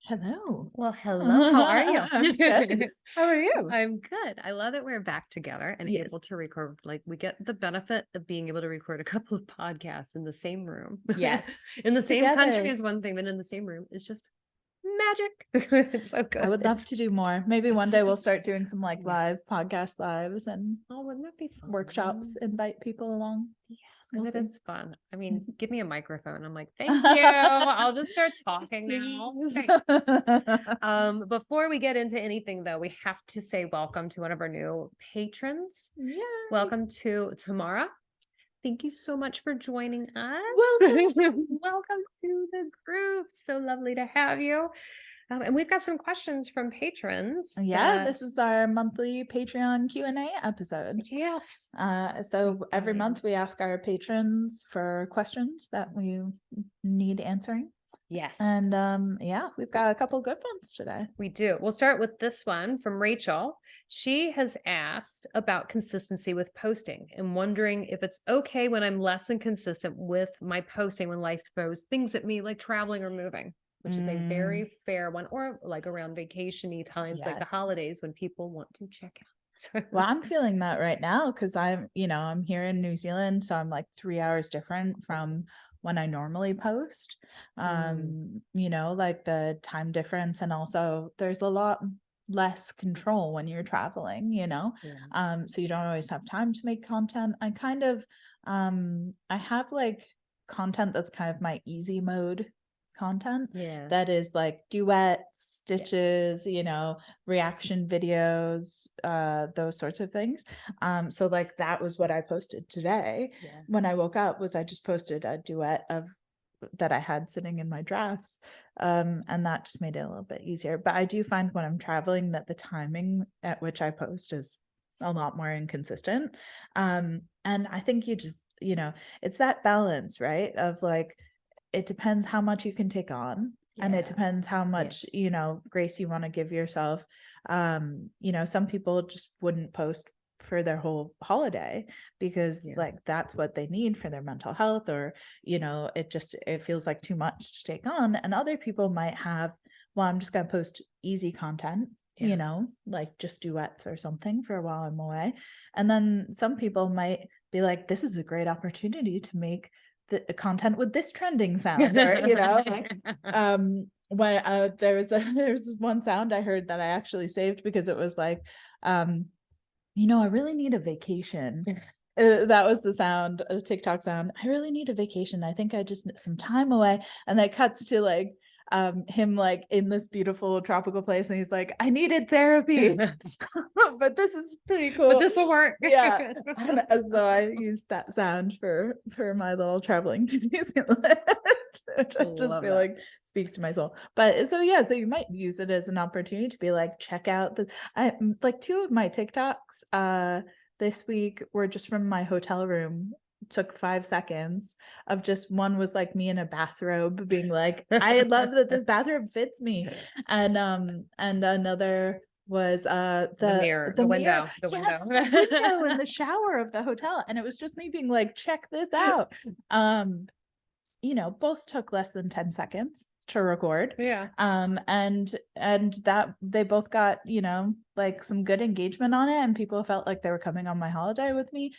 Hello. Well, hello. How are you? I'm good. How are you? I'm good. I love that we're back together and Yes. able to record. Like, we get the benefit of being able to record a couple of podcasts in the same room. Yes. In the same country Together. is one thing, but in the same room is just magic. It's so I good. would love to do more. Maybe one day we'll start doing some like live Yes. podcast lives and Oh, wouldn't that be fun? workshops, invite people along. Yes, We'll because it see. is fun. I mean, give me a microphone. I'm like, thank you. I'll just start talking now. Thanks. Before we get into anything though, we have to say welcome to one of our new patrons. Yay. Welcome to Tamara. Thank you so much for joining us. Welcome. Welcome to the group. So lovely to have you. And we've got some questions from patrons. Yeah, this is our monthly Patreon Q&A episode. Yes. So every month we ask our patrons for questions that we need answering. Yes. And yeah, we've got a couple good ones today. We do. We'll start with this one from Rachel. She has asked about consistency with posting and wondering if it's okay when I'm less than consistent with my posting when life throws things at me, like traveling or moving, which is a very fair one, or like around vacation-y times, like the Yes. holidays when people want to check out. Well, I'm feeling that right now because I'm here in New Zealand, so I'm like 3 hours different from when I normally post. Like the time difference, and also there's a lot less control when you're traveling, Yeah. so you don't always have time to make content. I kind of I have like content that's kind of my easy mode content. Yeah. That is like duets, stitches, reaction videos, those sorts of things. So like that was what I posted today. Yeah. When I woke up was I just posted a duet of that I had sitting in my drafts. And that just made it a little bit easier. But I do find when I'm traveling that the timing at which I post is a lot more inconsistent. And I think you just, it's that balance, right? Of like, it depends how much you can take on. And it depends how much, grace you want to give yourself. Some people just wouldn't post for their whole holiday because like that's what they need for their mental health, or it feels like too much to take on. And other people might have, well, I'm just going to post easy content, like just duets or something for a while I'm away. And then some people might be like, this is a great opportunity to make the content with this trending sound, or when there was this one sound I heard that I actually saved because it was like, I really need a vacation. That was the sound, a TikTok sound. I really need a vacation. I think I just need some time away. And that cuts to like him like in this beautiful tropical place, and he's like, I needed therapy. But this is pretty cool. But this will work. Yeah. And so I used that sound for my little traveling to New Zealand. Which I just feel like speaks to my soul. But so you might use it as an opportunity to be like, check out like 2 of my TikToks this week were just from my hotel room. Took 5 seconds of just, one was like me in a bathrobe being like, I love that this bathrobe fits me. And another was the mirror, the window, the window. there's a window in the shower of the hotel, and it was just me being like, check this out. Both took less than 10 seconds to record. Yeah. And that they both got, like some good engagement on it, and people felt like they were coming on my holiday with me.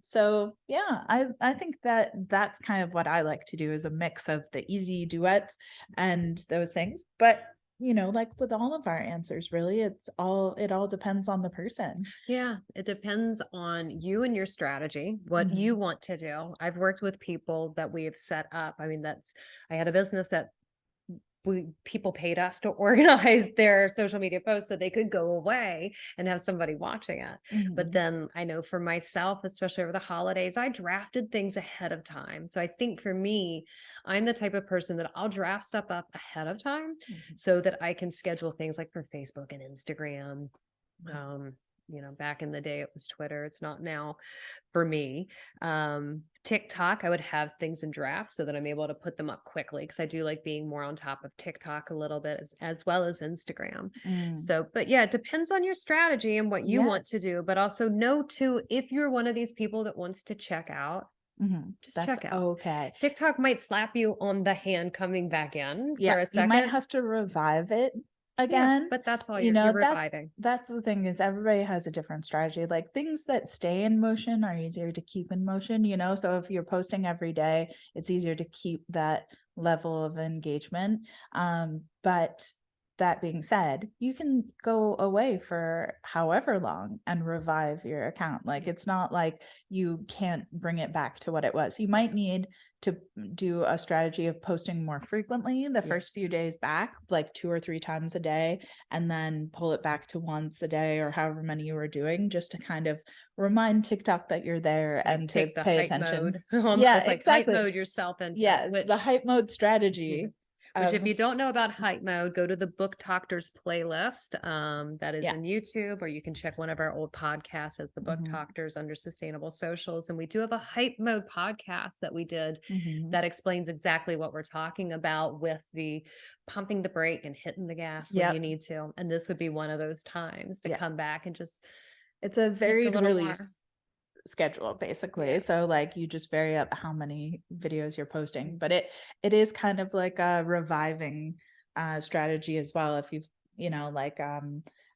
So yeah, I think that's kind of what I like to do, is a mix of the easy duets and those things. But like with all of our answers, really, it all depends on the person. Yeah, it depends on you and your strategy, what you want to do. I've worked with people that we have set up. I mean, I had a business that people paid us to organize their social media posts so they could go away and have somebody watching it. But then I know for myself, especially over the holidays, I drafted things ahead of time. So I think for me, I'm the type of person that I'll draft stuff up ahead of time so that I can schedule things like for Facebook and Instagram. Back in the day it was Twitter. It's not now for me. TikTok, I would have things in drafts so that I'm able to put them up quickly, because I do like being more on top of TikTok a little bit as well as Instagram. So, but yeah, it depends on your strategy and what you want to do, but also know too, if you're one of these people that wants to check out, Just That's check out. okay. TikTok might slap you on the hand coming back in Yeah, for a you might second. have to revive it Yeah, again. but that's all You you're know, that's reviving. that's the thing is everybody has a different strategy. Like things that stay in motion are easier to keep in motion, you know? So if you're posting every day, it's easier to keep that level of engagement. But that being said, you can go away for however long and revive your account. Like it's not like you can't bring it back to what it was. You might need to do a strategy of posting more frequently the first few days back, like 2 or 3 times a day, and then pull it back to once a day or however many you were doing, just to kind of remind TikTok that you're there Like and to take the pay hype attention. mode, Yeah, almost like hype exactly. mode yourself into it, Yes, the hype mode strategy which of if you don't know about hype mode, go to the Book Doctors playlist. That is yeah. in YouTube, or you can check one of our old podcasts as the Book Mhm, Doctors under Sustainable Socials. And we do have a hype mode podcast that we did mhm. that explains exactly what we're talking about with the pumping the brake and hitting the gas when you Yep. need to. And this would be one of those times to Yeah. come back and just It's a take a varied little more. release schedule basically. Yeah. So like you just vary up how many videos you're posting, but it is kind of like a reviving strategy as well. If you've, you know, like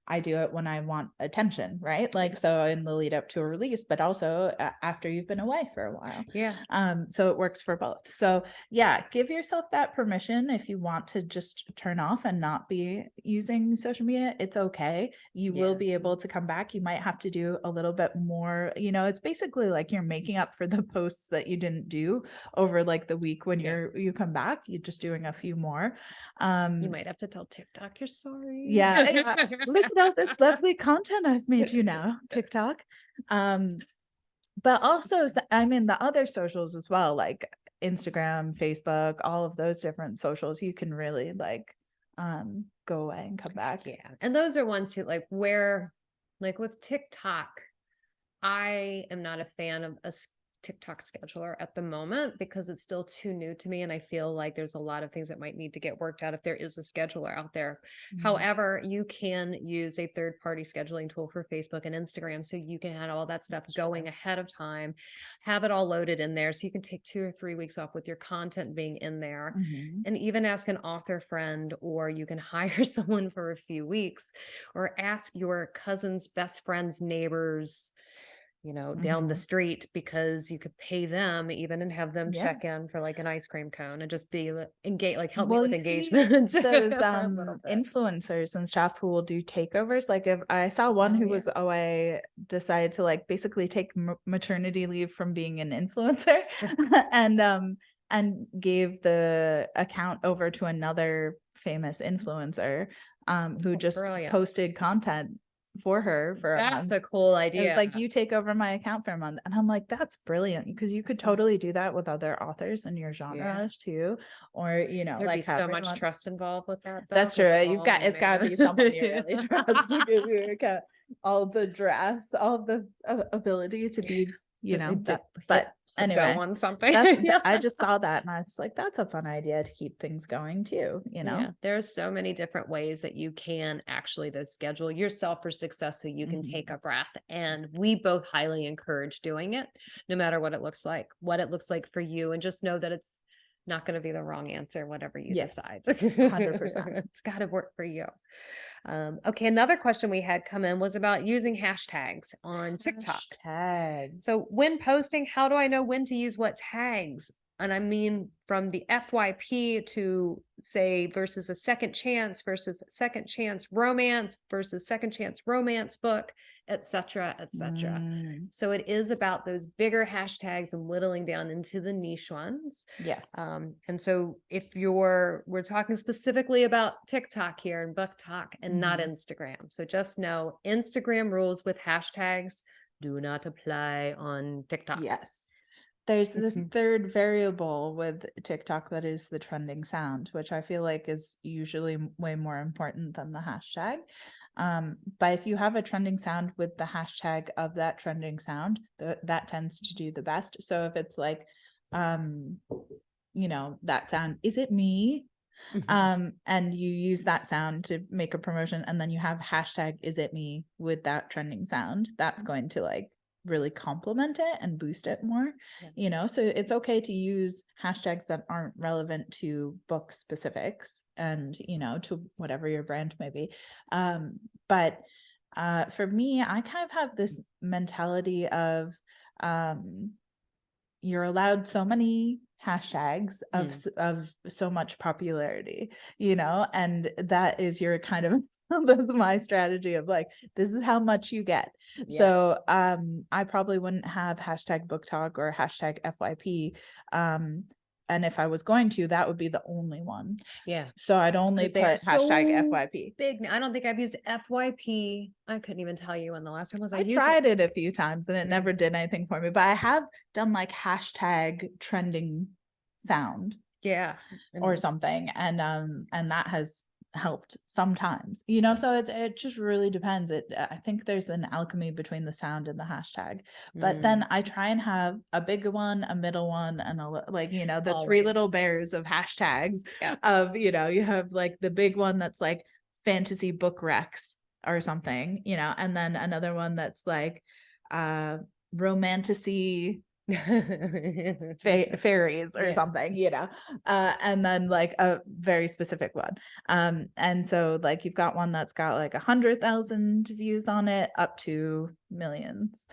I do it when I want attention, right? Like so in the lead up to a release, but also after you've been away for a while. Yeah. So it works for both. So yeah, give yourself that permission. If you want to just turn off and not be using social media, it's okay. You will Yeah. be able to come back. You might have to do a little bit more, you know, it's basically like you're making up for the posts that you didn't do over like the week when Yeah. you come back. You're just doing a few more. You might have to tell TikTok you're sorry. Yeah, look at all this lovely content I've made you now, TikTok. But also, I mean, the other socials as well, like Instagram, Facebook, all of those different socials, you can really like go away and come back. Yeah. And those are ones who like with TikTok, I am not a fan of a TikTok scheduler at the moment because it's still too new to me. And I feel like there's a lot of things that might need to get worked out if there is a scheduler out there. However, you can use a third party scheduling tool for Facebook and Instagram. So you can have all that stuff going ahead of time, have it all loaded in there. So you can take 2 or 3 weeks off with your content being in there. Mhm. And even ask an author friend, or you can hire someone for a few weeks, or ask your cousin's best friend's neighbors, down the Mhm. street, because you could pay them even and have them Yeah. check in for like an ice cream cone and just be engage, like help me Well, with you see engagement those for a little bit. influencers and stuff who will do takeovers. Like if I saw one Oh who yeah. was away, decided to like basically take maternity leave from being an influencer and gave the account over to another famous influencer who Oh, just brilliant. posted content for her for a That's month. a cool It was idea. like, you take over my account for a month. And I'm like, that's brilliant because you could totally do that with other authors in your Yeah. genres too. Or, you know, There'd be like so have much trust involved with that though, that's true. because of You've all got the it's got to be someone you really trust to give you all the drafts, all the ability to be, you know, that. hit But go anyway, on something. that's Yeah. I just saw that and I was like, that's a fun idea to keep things going too, you know? Yeah, there's so many different ways that you can actually schedule yourself for success so you can take Mhm. a breath. And we both highly encourage doing it, no matter what it looks like for you. And just know that it's not going to be the wrong answer, whatever you Yes, decide. 100%. It's got to work for you. Okay, another question we had come in was about using hashtags on TikTok. Hashtags. So when posting, how do I know when to use what tags? And I mean, from the FYP to say versus a second chance versus second chance romance versus second chance romance book, etc., etc. Mm, So it is about those bigger hashtags and whittling down into the niche ones. yes. And so if we're talking specifically about TikTok here and BookTok and not Mhm. Instagram. So just know Instagram rules with hashtags do not apply on TikTok. Yes. There's this third variable with TikTok that is the trending sound, which I feel like is usually way more important than the hashtag. But if you have a trending sound with the hashtag of that trending sound, that tends to do the best. So if it's like, um, you know, that sound, is it me? And you use that sound to make a promotion and then you have hashtag is it me with that trending sound, that's going to like really complement it and boost it more, Yeah. so it's okay to use hashtags that aren't relevant to book specifics and, to whatever your brand may be. But for me, I kind of have this mentality of, um, you're allowed so many hashtags of so much popularity, and that is your kind of that's my strategy of like, this is how much you get. Yes. So I probably wouldn't have hashtag BookTok or hashtag FYP. And if I was going to, that would be the only one. Yeah. So I'd only Because they are put hashtag so FYP. big. I don't think I've used FYP. I couldn't even tell you when the last time was I I used it. tried it a few times and it Yeah. never did anything for me, but I have done like hashtag trending sound Yeah. or something, and that has helped sometimes, so it just really depends. I think there's an alchemy between the sound and the hashtag, but then I try and have a big one, a middle one, and like, the three little Always. bears of hashtags. Yeah. Of, you have like the big one that's like fantasy book recs or something, and then another one that's like romantasy fairies or Yeah. something, and then like a very specific one. And so like you've got one that's got like 100,000 views on it up to millions.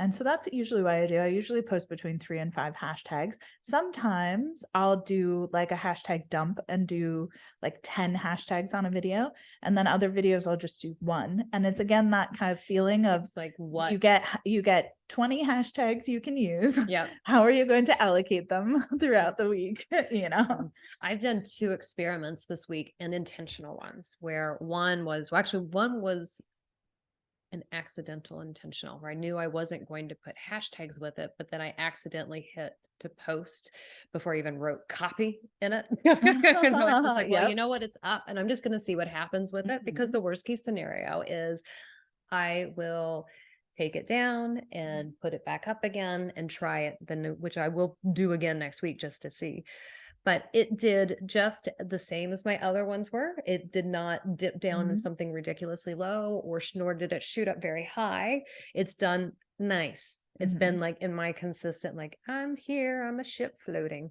And so that's usually what I do. I usually post between 3 and 5 hashtags. Sometimes I'll do like a hashtag dump and do like 10 hashtags on a video. And then other videos I'll just do one. And it's again that kind of feeling of, It's like what? you get 20 hashtags you can use. Yeah. How are you going to allocate them throughout the week? I've done 2 experiments this week, and intentional ones, where one was, well, actually one was an accidental intentional, where I knew I wasn't going to put hashtags with it, but then I accidentally hit to post before I even wrote copy in it. And I was just like, well, you Yep. know what? It's up, and I'm just going to see what happens with it, because the worst case scenario is I will take it down and put it back up again and try it then, which I will do again next week just to see. But it did just the same as my other ones were. It did not dip down to Mhm. something ridiculously low, or nor did it shoot up very high. It's done nice. It's been Mhm. like in my consistent, like, I'm here, I'm a ship floating.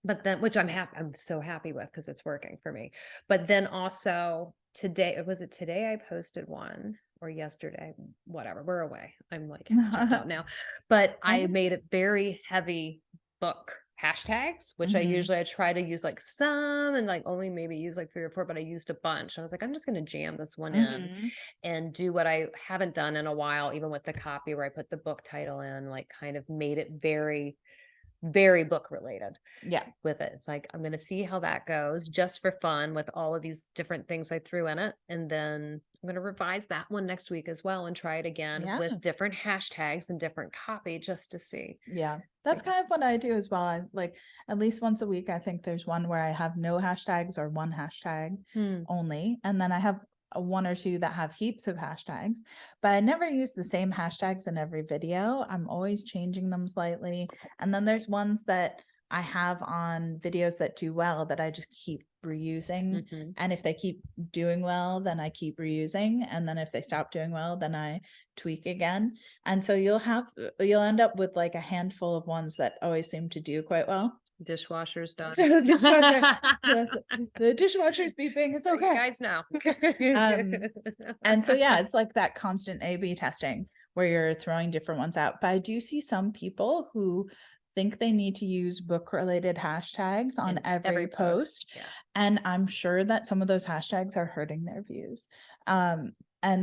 But then, which I'm so happy with, because it's working for me. But then also today, was it today I posted one, or yesterday? Whatever, we're away. I'm like checked out now. But I made it very heavy book hashtags, which Mhm. I try to use like some, and like only maybe use like 3 or 4, but I used a bunch. I was like, I'm just going to jam this one in Mhm. and do what I haven't done in a while, even with the copy, where I put the book title in, like kind of made it very, very book related Yeah. with it. It's like, I'm going to see how that goes, just for fun, with all of these different things I threw in it. And then I'm going to revise that one next week as well, and try it again Yeah. with different hashtags and different copy, just to see. Yeah. That's Like, kind of what I do as well. I like at least once a week, I think there's one where I have no hashtags or one hashtag only. And then I have one or two that have heaps of hashtags, but I never use the same hashtags in every video. I'm always changing them slightly. And then there's ones that I have on videos that do well that I just keep reusing. And if they keep doing well, then I keep reusing. And then if they stop doing well, then I tweak again. And so you'll end up with like a handful of ones that always seem to do quite well. dishwasher's done. So the dishwasher's beeping. It's You okay. guys know. And so yeah, it's like that constant A/B testing where you're throwing different ones out. But I do see some people who think they need to use book related hashtags on In every post. Yeah. And I'm sure that some of those hashtags are hurting their views. And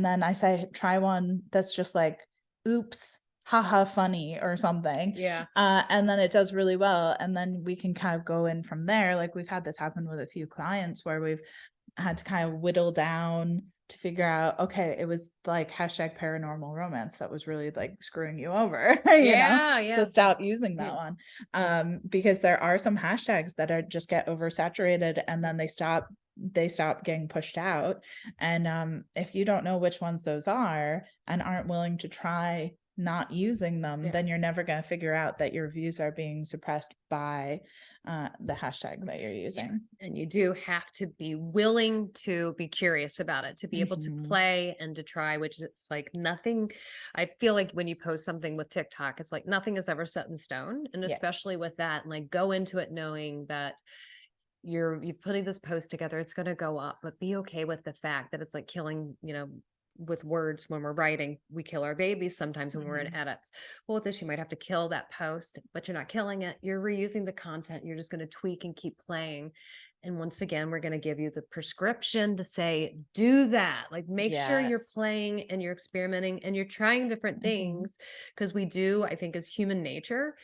then I say, try one that's just like, oops, haha, funny or something. Yeah. And then it does really well. And then we can kind of go in from there. Like we've had this happen with a few clients where we've had to kind of whittle down to figure out, okay, it was like hashtag paranormal romance that was really like screwing you over, Yeah. so stop using that Yeah. one. Because there are some hashtags that are just get oversaturated and then they stop getting pushed out. And if you don't know which ones those are and aren't willing to try not using them, Yeah. then you're never going to figure out that your views are being suppressed by the hashtag that you're using. And you do have to be willing to be curious about it, to be able to Mhm. play and to try, which is like nothing. I feel like when you post something with TikTok, it's like nothing is ever set in stone. And Yes. especially with that, like go into it knowing that you're putting this post together, it's going to go up, but be okay with the fact that it's like killing, with words. When we're writing, we kill our babies sometimes when we're in Mhm. edits. Well, with this, you might have to kill that post, but you're not killing it, you're reusing the content, you're just going to tweak and keep playing. And once again, we're going to give you the prescription to say do that, like make sure you're Yes. playing and you're experimenting and you're trying different Mhm. things, because we do, I think, as human nature,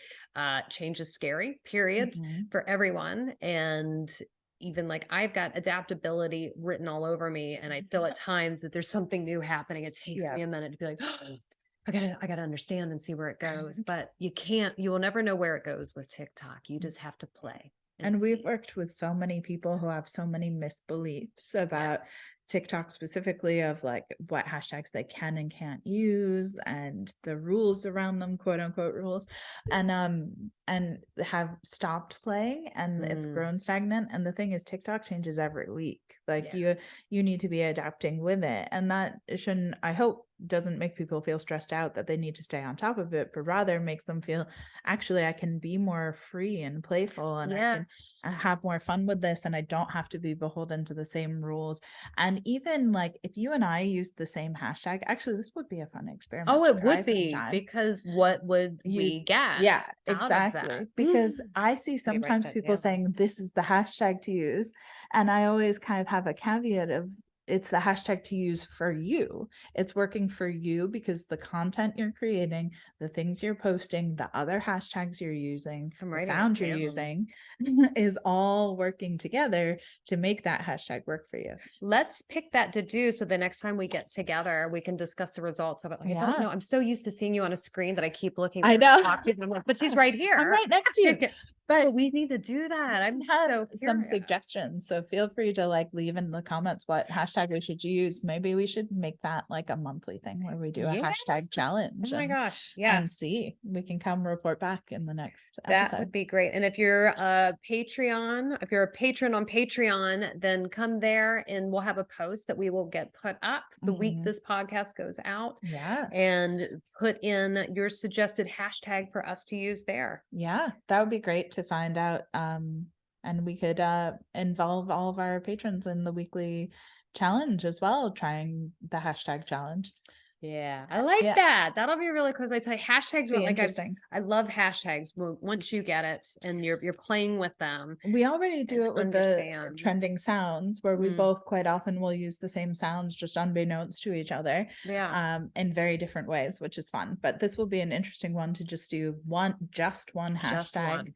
change is scary, period, Mhm. for everyone. And even like I've got adaptability written all over me, and I feel at times that there's something new happening. It takes Yeah. me a minute to be like, I gotta understand and see where it goes. But you will never know where it goes with TikTok. You just have to play and And we've see. worked with so many people who have so many misbeliefs about Yes. TikTok specifically, of like what hashtags they can and can't use and the rules around them, quote unquote rules, and have stopped playing, and it's Mm, grown stagnant. And the thing is, TikTok changes every week. Like yeah. you need to be adapting with it. And that shouldn't, I hope, doesn't make people feel stressed out that they need to stay on top of it, but rather makes them feel, actually, I can be more free and playful, and I can Yes. have more fun with this, and I don't have to be beholden to the same rules. And even like if you and I use the same hashtag, actually, this would be a fun experiment Oh, to it try would be, sometime. because what would Use, we get yeah, out of that? exactly. Because I see I could write sometimes that people down. saying this is the hashtag to use, and I always kind of have a caveat of, it's the hashtag to use for you. It's working for you because the content you're creating, the things you're posting, the other hashtags you're using, I'm the writing it sound you're down. using is all working together to make that hashtag work for you. Let's pick that to do, so the next time we get together, we can discuss the results of it. Like, I don't Yeah, know. I'm so used to seeing you on a screen that I keep looking I over know. to talk to you, and I'm like, but she's right I'm here. right next to you. But But we need to do that. can I'm have so some curious. suggestions. So feel free to like leave in the comments what hashtag we should use. Maybe we should make that like a monthly thing where we do a Yeah. hashtag Oh challenge my gosh. and Yes. see. We can come report back in the next That episode. would be great. And if you're a Patreon, if you're a patron on Patreon, then come there and we'll have a post that we will get put up the week Mhm. this podcast goes out, Yeah. and put in your suggested hashtag for us to use there. Yeah. That would be great to find out. And we could involve all of our patrons in the weekly challenge as well, trying the hashtag challenge. Yeah, I like Yeah. that. That'll be really cool. I tell you, hashtags are Be like interesting. I love hashtags. Once you get it and you're playing with them We already and do it with the understand. trending sounds, where we Mm, both quite often will use the same sounds just unbeknownst to each other, yeah, in very different ways, which is fun. But this will be an interesting one to just do just one just hashtag one.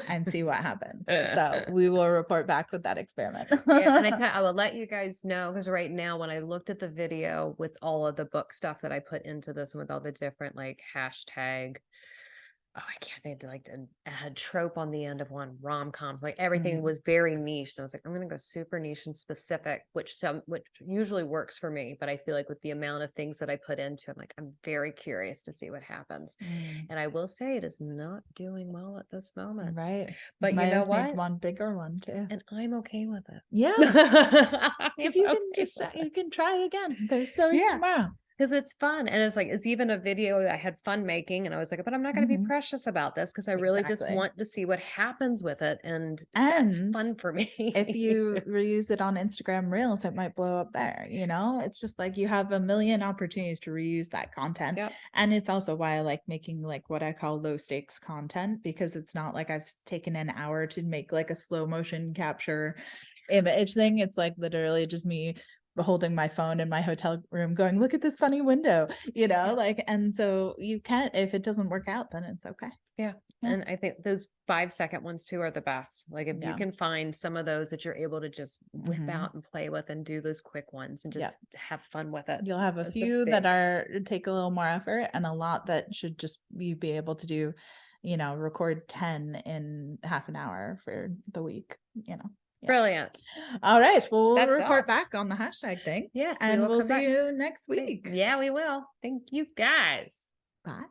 and see what happens. So we will report back with that experiment. Yeah, and I will let you guys know, because right now when I looked at the video with all of the book stuff that I put into this, and with all the different like hashtag, oh, I can't think of, like, a trope on the end of one, rom-coms, like everything Mm, was very niche. And I was like, I'm gonna go super niche and specific, which usually works for me. But I feel like with the amount of things that I put into, I'm very curious to see what happens. mm, And I will say it is not doing well at this moment. right. You But you might know have made what? one bigger one too. And I'm okay with it. Yeah, I am because you can okay just with it. you can try again. There's always Yeah. tomorrow. 'Cause it's fun, and it's like it's even a video that I had fun making, and I was like, "But I'm not gonna be Mhm. precious about this, because I really just Exactly. want to see what happens with it, and that's And fun for if me." you reuse it on Instagram Reels, it might blow up there, you know? It's just like you have a million opportunities to reuse that content. Yep. And it's also why I like making like what I call low stakes content, because it's not like I've taken an hour to make like a slow motion capture image thing. It's like literally just me holding my phone in my hotel room going, look at this funny window, Yeah. like, and so you can't, if it doesn't work out, then it's okay. Yeah, Yeah. and I think those 5-second ones too are the best. Like, if you Yeah. can find some of those that you're able to just whip Hmm. out and play with and do those quick ones and Yeah. just have fun with it. You'll have a It's a few that big are take a little more effort, and a lot that should just you be able to do, record 10 in half an hour for the week. Yeah. brilliant. All right. Well, we'll That's report us. back on the hashtag thing, Yes, we and will we'll come see back. you next week. Yeah, we will. Thank you guys. Bye.